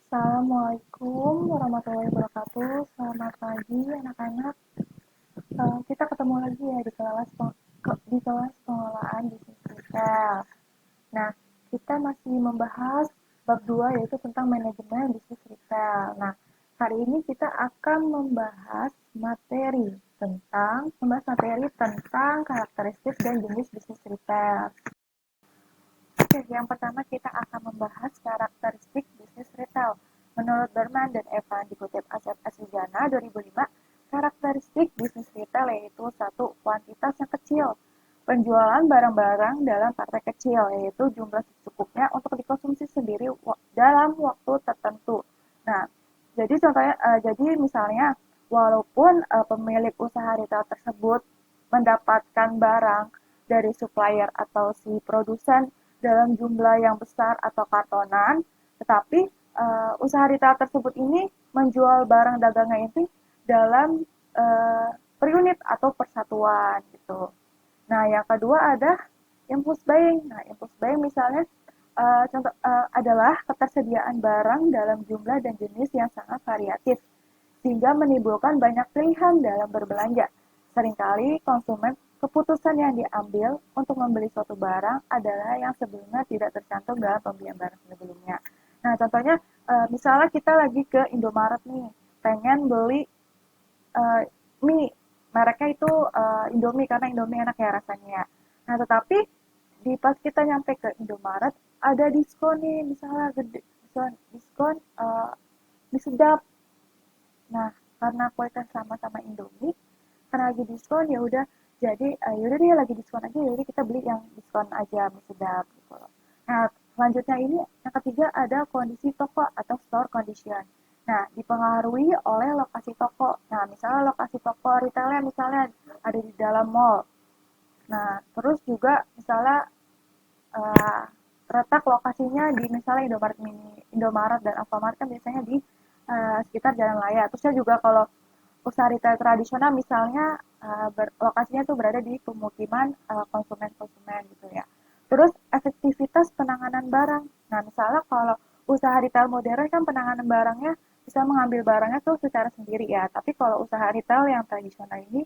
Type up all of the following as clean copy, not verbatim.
Assalamualaikum warahmatullahi wabarakatuh. Selamat pagi anak-anak. Kita ketemu lagi ya di kelas pengelolaan bisnis retail. Nah, kita masih membahas bab 2 yaitu tentang manajemen bisnis retail. Nah, hari ini kita akan membahas materi tentang karakteristik dan jenis bisnis retail. Oke, yang pertama kita akan membahas karakteristik bisnis retail. Menurut Berman dan Evan dikutip Asep Asijana 2005, karakteristik bisnis retail yaitu satu, kuantitas yang kecil. Penjualan barang-barang dalam partai kecil, yaitu jumlah secukupnya untuk dikonsumsi sendiri dalam waktu tertentu. Nah, jadi misalnya, walaupun pemilik usaha retail tersebut mendapatkan barang dari supplier atau si produsen dalam jumlah yang besar atau kartonan, tetapi usaha retail tersebut ini menjual barang dagangnya ini dalam per unit atau persatuan gitu. Nah, yang kedua ada impulse buying. Nah, impulse buying misalnya adalah ketersediaan barang dalam jumlah dan jenis yang sangat variatif sehingga menimbulkan banyak pilihan dalam berbelanja. Seringkali konsumen keputusan yang diambil untuk membeli suatu barang adalah yang sebelumnya tidak tercantum dalam pembelian barang sebelumnya. Nah, contohnya misalnya kita lagi ke Indomaret nih, pengen beli uh, mie, mereknya itu Indomie karena Indomie enak ya rasanya. Nah, tetapi di pas kita nyampe ke Indomaret ada diskon nih, misalnya gede diskon mie sedap. Nah, karena kualitas sama-sama Indomie, karena lagi diskon ya udah jadi yaudah deh lagi diskon aja jadi kita beli yang diskon aja mie sedap gitu. Nah, selanjutnya ini yang ketiga ada kondisi toko atau store condition. Nah, dipengaruhi oleh lokasi toko. Nah, misalnya lokasi toko retailnya misalnya ada di dalam mall. Nah, terus juga misalnya uh, terletak lokasinya di misalnya Indomaret dan Alfamart kan biasanya di sekitar jalan raya. Terusnya juga kalau usaha retail tradisional misalnya lokasinya tuh berada di pemukiman konsumen-konsumen gitu ya. Terus efektivitas penanganan barang. Nah, misalnya kalau usaha retail modern kan penanganan barangnya bisa mengambil barangnya tuh secara sendiri ya. Tapi kalau usaha retail yang tradisional ini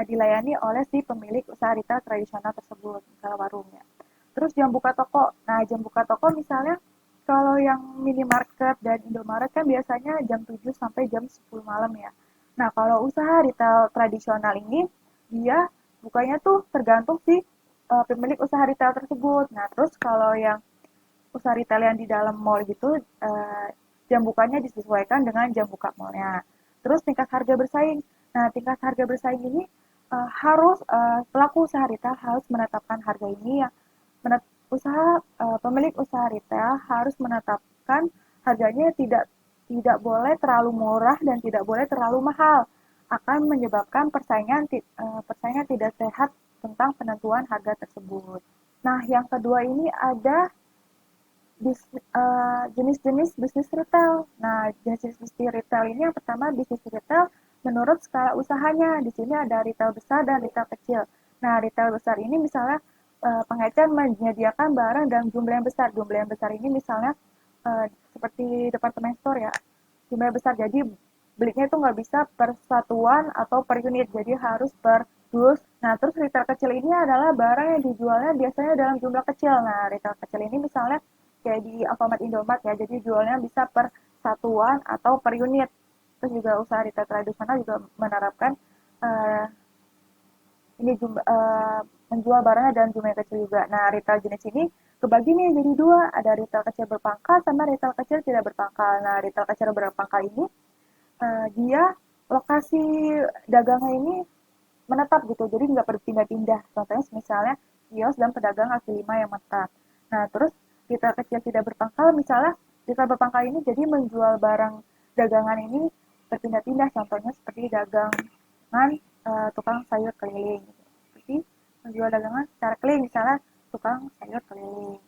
dilayani oleh si pemilik usaha retail tradisional tersebut, misalnya warungnya. Terus jam buka toko. Nah, jam buka toko misalnya kalau yang minimarket dan Indomaret kan biasanya jam 7 sampai jam 10 malam ya. Nah, kalau usaha retail tradisional ini, dia bukanya tuh tergantung si pemilik usaha retail tersebut. Nah, terus kalau yang usaha retail yang di dalam mall gitu, jam bukanya disesuaikan dengan jam buka mallnya. Terus tingkat harga bersaing. Nah, tingkat harga bersaing ini pelaku usaha retail harus menetapkan harga ini yang pemilik usaha retail harus menetapkan harganya tidak boleh terlalu murah dan tidak boleh terlalu mahal, akan menyebabkan persaingan tidak sehat tentang penentuan harga tersebut. Nah, yang kedua ini ada jenis-jenis bisnis retail. Nah, jenis bisnis retail ini yang pertama bisnis retail menurut skala usahanya. Di sini ada retail besar dan retail kecil. Nah, retail besar ini misalnya pengecer menyediakan barang dalam jumlah yang besar. Jumlah yang besar ini misalnya seperti departemen store ya, jumlah besar. Jadi belinya itu nggak bisa per satuan atau per unit, jadi harus per dus. Nah, terus retail kecil ini adalah barang yang dijualnya biasanya dalam jumlah kecil. Nah, retail kecil ini misalnya kayak di Alfamart Indomaret ya, jadi jualnya bisa per satuan atau per unit. Terus juga usaha retail tradisional juga menerapkan uh, ini menjual barangnya dalam jumlah yang kecil juga. Nah, retail jenis ini kebagi nih jadi dua, ada retail kecil berpangkal sama retail kecil tidak berpangkal. Nah, retail kecil berpangkal ini dia lokasi dagangnya ini menetap gitu, jadi nggak berpindah-pindah. Contohnya misalnya kios dan pedagang kaki lima yang menetap. Nah, terus retail kecil tidak berpangkal, misalnya retail berpangkal ini jadi menjual barang dagangan ini berpindah-pindah. Contohnya seperti dagangan tukang sayur keliling. Jadi menjual dagangan secara keliling, misalnya tukang sayur keliling.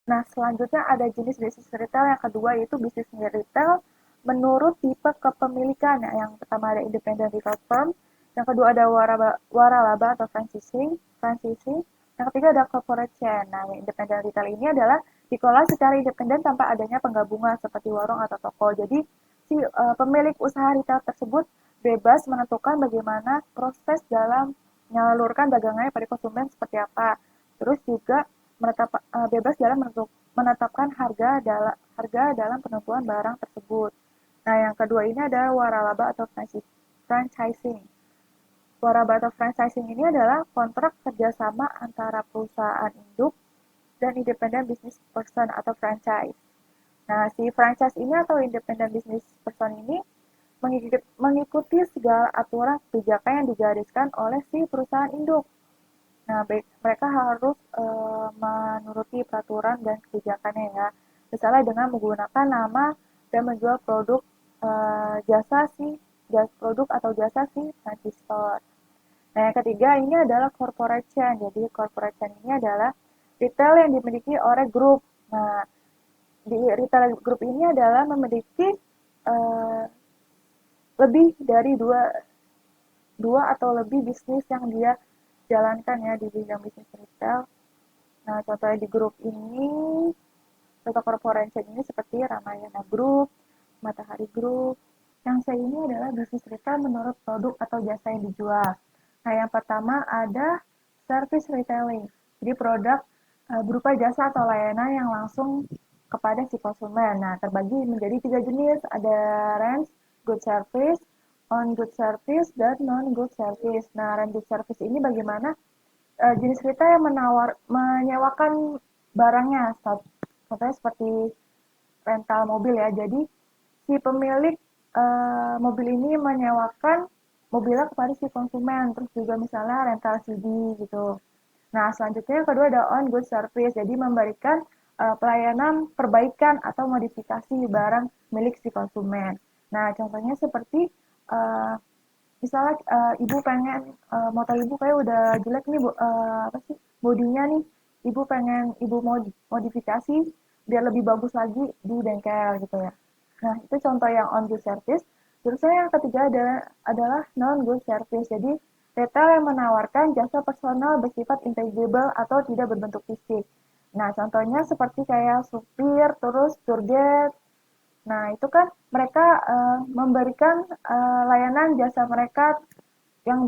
Nah, selanjutnya ada jenis bisnis retail yang kedua yaitu bisnis retail menurut tipe kepemilikan. Nah, yang pertama ada independent retail firm, yang kedua ada waralaba atau franchising, yang ketiga ada corporate chain. Nah, yang independent retail ini adalah dikelola secara independen tanpa adanya penggabungan seperti warung atau toko. Jadi si pemilik usaha retail tersebut bebas menentukan bagaimana proses dalam menyalurkan dagangannya pada konsumen seperti apa. Terus juga bebas dalam menetapkan harga dalam penentuan barang tersebut. Nah, yang kedua ini adalah waralaba atau franchising. Waralaba atau franchising ini adalah kontrak kerjasama antara perusahaan induk dan independent business person atau franchise. Nah, si franchise ini atau independent business person ini mengikuti segala aturan kebijakan yang digariskan oleh si perusahaan induk. Nah, mereka harus menuruti peraturan dan kebijakannya ya. Misalnya dengan menggunakan nama dan menjual produk produk atau jasa si franchise store. Nah, yang ketiga ini adalah corporation. Jadi, corporation ini adalah retail yang dimiliki oleh grup. Nah, di retail group ini adalah memiliki uh, lebih dari dua atau lebih bisnis yang dia jalankan ya di bidang bisnis retail. Nah, contohnya di grup ini, contoh corporation ini seperti Ramayana Group, Matahari Group. Yang saya ini adalah bisnis retail menurut produk atau jasa yang dijual. Nah, yang pertama ada service retailing. Jadi produk berupa jasa atau layanan yang langsung kepada si konsumen. Nah, terbagi menjadi 3 jenis. Ada range good service, on good service, dan non good service. Nah, range good service ini bagaimana jenis retail yang menyewakan barangnya. Contohnya seperti rental mobil ya. Jadi si pemilik mobil ini menyewakan mobilnya kepada si konsumen, terus juga misalnya rental CD gitu. Nah, selanjutnya yang kedua ada on good service, jadi memberikan pelayanan perbaikan atau modifikasi barang milik si konsumen. Nah, contohnya seperti misalnya ibu pengen motor ibu kayak udah jelek nih apa sih bodinya nih, ibu mau modifikasi biar lebih bagus lagi di bengkel gitu ya. Nah, itu contoh yang on good service. Terus yang ketiga adalah non good service. Jadi retail yang menawarkan jasa personal bersifat intangible atau tidak berbentuk fisik. Nah, contohnya seperti kayak supir, terus tour guide. Nah, itu kan mereka memberikan layanan jasa mereka yang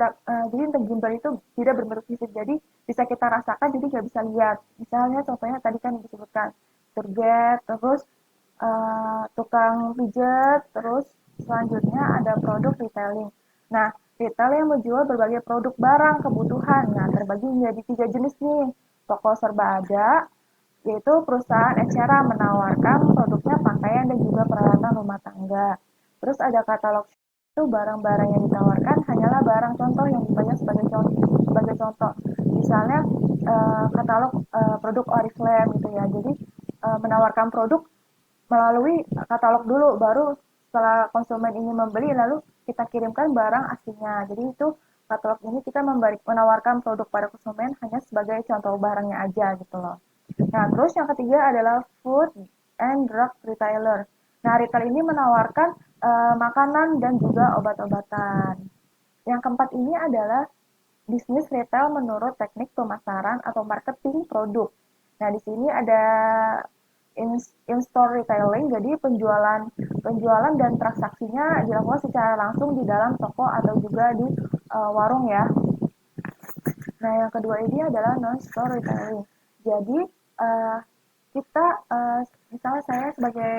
jadi intangible itu tidak berbentuk fisik. Jadi bisa kita rasakan, jadi nggak bisa lihat. Misalnya contohnya tadi kan disebutkan tour guide, terus tukang pijat, terus selanjutnya ada produk retailing. Nah, retail yang menjual berbagai produk barang kebutuhan. Nah, terbagi menjadi 3 jenis nih. Toko serba ada, yaitu perusahaan eceran menawarkan produknya pakaian dan juga peralatan rumah tangga. Terus ada katalog, itu barang-barang yang ditawarkan hanyalah barang contoh yang dibayar sebagai contoh. Misalnya katalog produk Oriflame gitu ya. Jadi menawarkan produk melalui katalog dulu, baru setelah konsumen ini membeli lalu kita kirimkan barang aslinya. Jadi itu katalog ini kita menawarkan produk pada konsumen hanya sebagai contoh barangnya aja gitu loh. Nah, terus yang ketiga adalah food and drug retailer. Nah, retail ini menawarkan makanan dan juga obat-obatan. Yang keempat ini adalah bisnis retail menurut teknik pemasaran atau marketing produk. Nah, di sini ada in-store retailing, jadi penjualan dan transaksinya dilakukan secara langsung di dalam toko atau juga di warung ya. Nah, yang kedua ini adalah non-store retailing. Jadi, kita, misalnya saya sebagai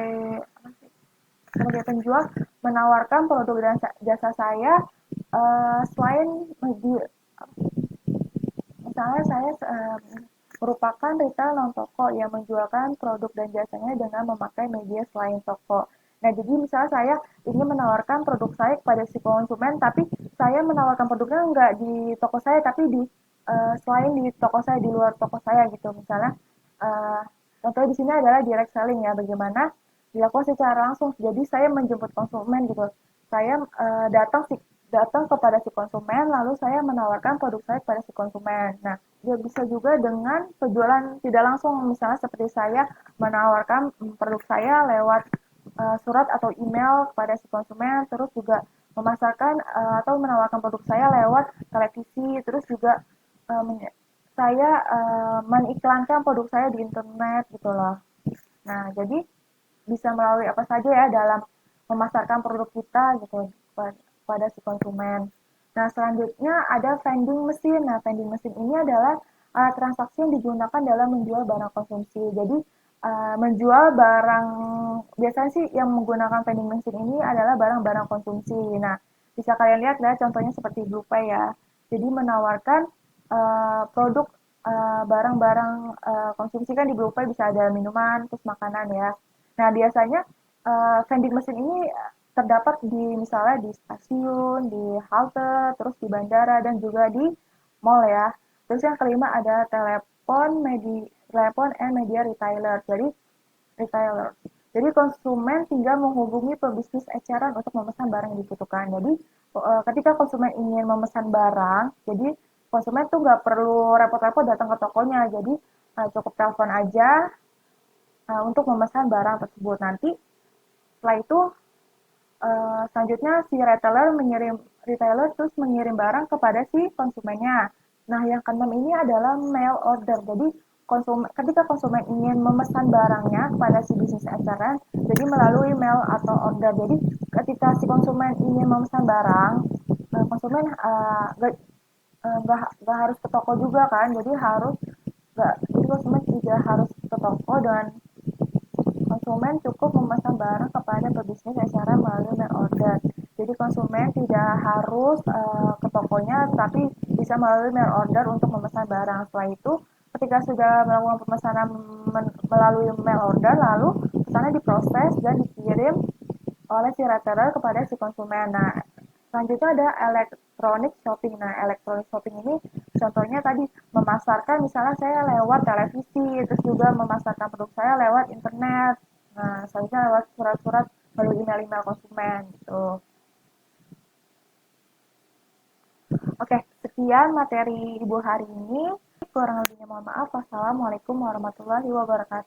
penjual menawarkan produk dan jasa saya selain misalnya saya merupakan retail non toko yang menjualkan produk dan jasanya dengan memakai media selain toko. Nah, jadi misalnya saya ingin menawarkan produk saya kepada si konsumen, tapi saya menawarkan produknya nggak di toko saya, tapi selain di toko saya, di luar toko saya gitu. Misalnya, contohnya di sini adalah direct selling ya, bagaimana dilakukan secara langsung. Jadi saya menjemput konsumen gitu. Saya datang kepada si konsumen, lalu saya menawarkan produk saya kepada si konsumen. Nah, dia bisa juga dengan penjualan tidak langsung, misalnya seperti saya menawarkan produk saya lewat surat atau email kepada si konsumen, terus juga memasarkan atau menawarkan produk saya lewat televisi, terus juga saya mengiklankan produk saya di internet gitu loh. Nah, jadi bisa melalui apa saja ya dalam memasarkan produk kita gitu pada si konsumen. Nah, selanjutnya ada vending mesin. Nah, vending mesin ini adalah alat transaksi yang digunakan dalam menjual barang konsumsi. Jadi, menjual barang biasanya sih yang menggunakan vending mesin ini adalah barang-barang konsumsi. Nah, bisa kalian lihat ya contohnya seperti BluePay ya. Jadi menawarkan produk barang-barang konsumsi kan di BluePay bisa ada minuman, terus makanan ya. Nah, biasanya vending mesin ini terdapat di misalnya di stasiun, di halte, terus di bandara dan juga di mall ya. Terus yang kelima ada telepon and media retailer. Retailer. Jadi konsumen tinggal menghubungi pebisnis eceran untuk memesan barang yang dibutuhkan. Jadi ketika konsumen ingin memesan barang, jadi konsumen tuh nggak perlu repot-repot datang ke tokonya. Jadi cukup telepon aja untuk memesan barang tersebut. Nanti setelah itu selanjutnya si retailer terus mengirim barang kepada si konsumennya. Nah, yang keenam ini adalah mail order. Jadi ketika konsumen ingin memesan barangnya kepada si bisnis eceran, jadi melalui mail atau order. Jadi ketika si konsumen ingin memesan barang, konsumen nggak harus ke toko juga kan, jadi konsumen juga harus ke toko dan konsumen cukup memesan barang kepada pebisnis secara melalui mail order. Jadi konsumen tidak harus ke tokonya, tapi bisa melalui mail order untuk memesan barang. Setelah itu, ketika sudah melakukan pemesanan melalui mail order, lalu pesannya diproses dan dikirim oleh si retailer kepada si konsumen. Nah, selanjutnya ada electronic shopping. Nah, electronic shopping ini contohnya tadi memasarkan misalnya saya lewat televisi, terus juga memasarkan produk saya lewat internet. Nah, selanjutnya lewat surat-surat melalui email-email konsumen gitu. Oke, sekian materi Ibu hari ini. Kurang lebihnya mohon maaf. Wassalamualaikum warahmatullahi wabarakatuh.